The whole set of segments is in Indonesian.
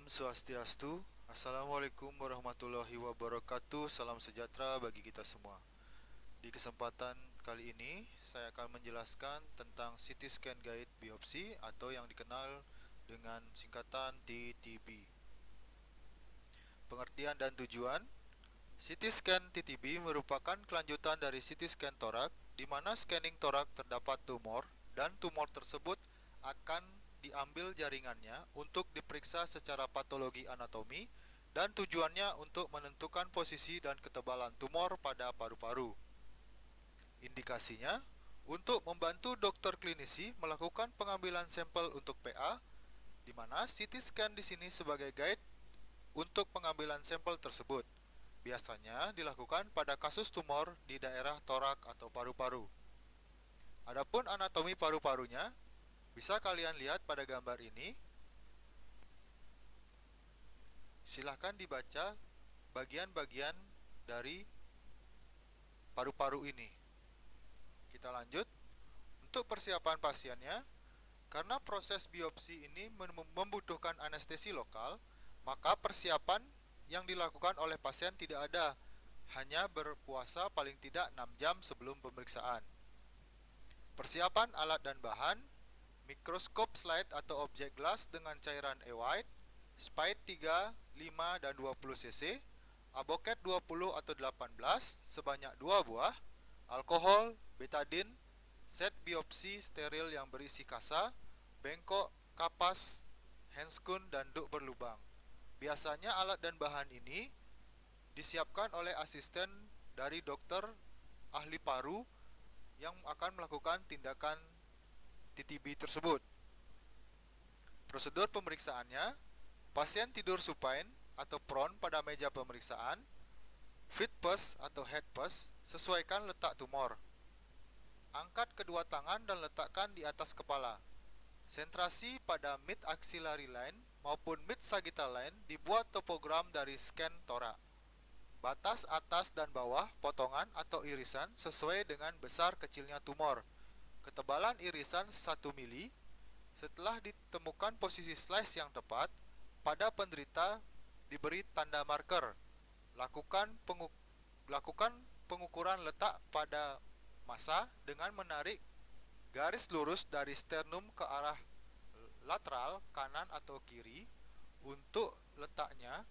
Om Swastiastu. Assalamualaikum warahmatullahi wabarakatuh. Salam sejahtera bagi kita semua. Di kesempatan kali ini, saya akan menjelaskan tentang CT scan guide biopsi atau yang dikenal dengan singkatan TTB. Pengertian dan tujuan. CT scan TTB merupakan kelanjutan dari CT scan torak, di mana scanning torak terdapat tumor dan tumor tersebut akan diambil jaringannya untuk diperiksa secara patologi anatomi dan tujuannya untuk menentukan posisi dan ketebalan tumor pada paru-paru. Indikasinya untuk membantu dokter klinisi melakukan pengambilan sampel untuk PA, di mana CT scan di sini sebagai guide untuk pengambilan sampel tersebut. Biasanya dilakukan pada kasus tumor di daerah torak atau paru-paru. Adapun anatomi paru-parunya bisa kalian lihat pada gambar ini. Silahkan dibaca bagian-bagian dari paru-paru ini. Kita lanjut. Untuk persiapan pasiennya, karena proses biopsi ini membutuhkan anestesi lokal, maka persiapan yang dilakukan oleh pasien tidak ada, hanya berpuasa paling tidak 6 jam sebelum pemeriksaan. Persiapan alat dan bahan: mikroskop slide atau objek gelas dengan cairan E-white, spide 3, 5, dan 20 cc, aboket 20 atau 18 sebanyak 2 buah, alkohol, betadine, set biopsi steril yang berisi kasa, bengkok, kapas, handscoon, dan duk berlubang. Biasanya alat dan bahan ini disiapkan oleh asisten dari dokter ahli paru yang akan melakukan tindakan TTB tersebut. Prosedur pemeriksaannya: pasien tidur supine atau prone pada meja pemeriksaan, feet first atau head first, sesuaikan letak tumor. Angkat kedua tangan dan letakkan di atas kepala. Sentrasi pada mid axillary line maupun mid sagittal line dibuat topogram dari scan torak. Batas atas dan bawah potongan atau irisan sesuai dengan besar kecilnya tumor. Ketebalan irisan 1 mili. Setelah ditemukan posisi slice yang tepat, pada penderita diberi tanda marker. Lakukan pengukuran letak pada masa dengan menarik garis lurus dari sternum ke arah lateral kanan atau kiri untuk letaknya.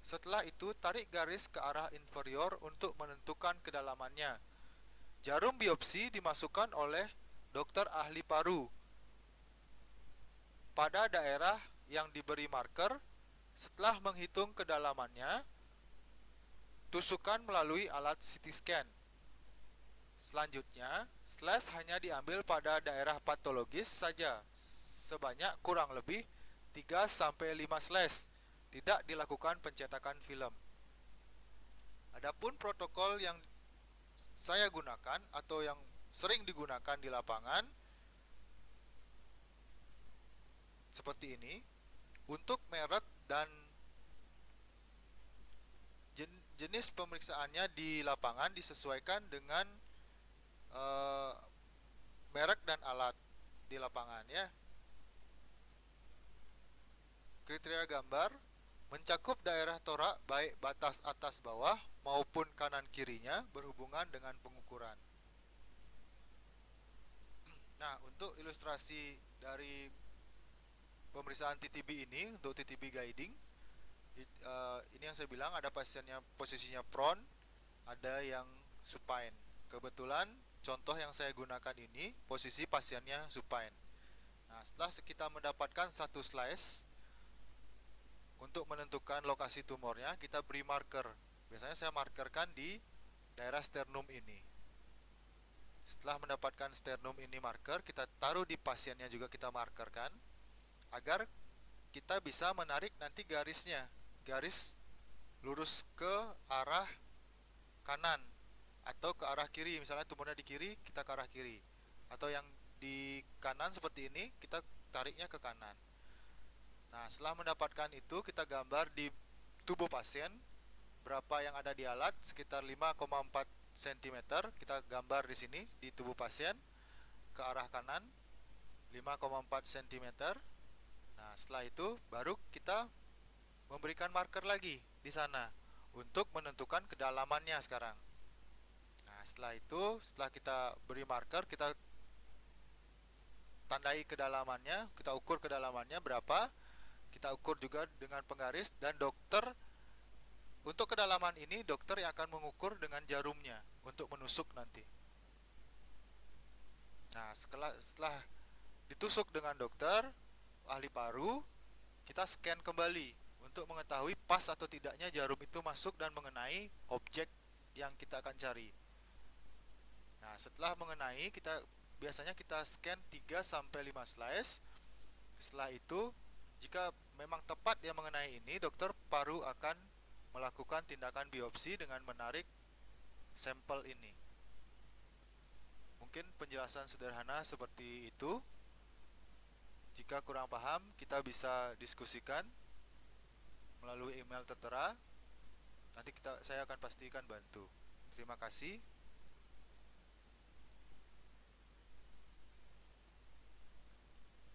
Setelah itu tarik garis ke arah inferior untuk menentukan kedalamannya. Jarum biopsi dimasukkan oleh dokter ahli paru pada daerah yang diberi marker. Setelah menghitung kedalamannya, tusukkan melalui alat CT scan. Selanjutnya, slice hanya diambil pada daerah patologis saja, sebanyak kurang lebih 3-5 slice. Tidak dilakukan pencetakan film. Adapun protokol yang saya gunakan atau yang sering digunakan di lapangan seperti ini. Untuk merek dan jenis pemeriksaannya di lapangan disesuaikan dengan merek dan alat di lapangan ya. Kriteria gambar: mencakup daerah torak baik batas atas bawah maupun kanan kirinya berhubungan dengan pengukuran. Nah, untuk ilustrasi dari pemeriksaan TTB ini, untuk TTB guiding, ini yang saya bilang, ada pasiennya posisinya prone, ada yang supine. Kebetulan contoh yang saya gunakan ini posisi pasiennya supine. Nah, setelah kita mendapatkan satu slice, untuk menentukan lokasi tumornya kita beri marker. Biasanya saya markerkan di daerah sternum ini. Setelah mendapatkan sternum ini marker, kita taruh di pasiennya juga, kita markerkan agar kita bisa menarik nanti garisnya, garis lurus ke arah kanan atau ke arah kiri. Misalnya tumornya di kiri, kita ke arah kiri, atau yang di kanan seperti ini, kita tariknya ke kanan. Nah, setelah mendapatkan itu, kita gambar di tubuh pasien berapa yang ada di alat, sekitar 5,4 cm. Kita gambar di sini di tubuh pasien ke arah kanan 5,4 cm. Nah, setelah itu baru kita memberikan marker lagi di sana untuk menentukan kedalamannya sekarang. Nah, setelah kita beri marker, kita tandai kedalamannya, kita ukur kedalamannya berapa, kita ukur juga dengan penggaris, dan untuk kedalaman ini dokter yang akan mengukur dengan jarumnya untuk menusuk nanti. Nah, setelah ditusuk dengan dokter ahli paru, kita scan kembali untuk mengetahui pas atau tidaknya jarum itu masuk dan mengenai objek yang kita akan cari. Nah, setelah mengenai, biasanya kita scan 3 sampai 5 slice. Setelah itu, jika memang tepat dia mengenai ini, dokter paru akan melakukan tindakan biopsi dengan menarik sampel ini. Mungkin penjelasan sederhana seperti itu. Jika kurang paham, kita bisa diskusikan melalui email tertera. Nanti saya akan pastikan bantu. Terima kasih.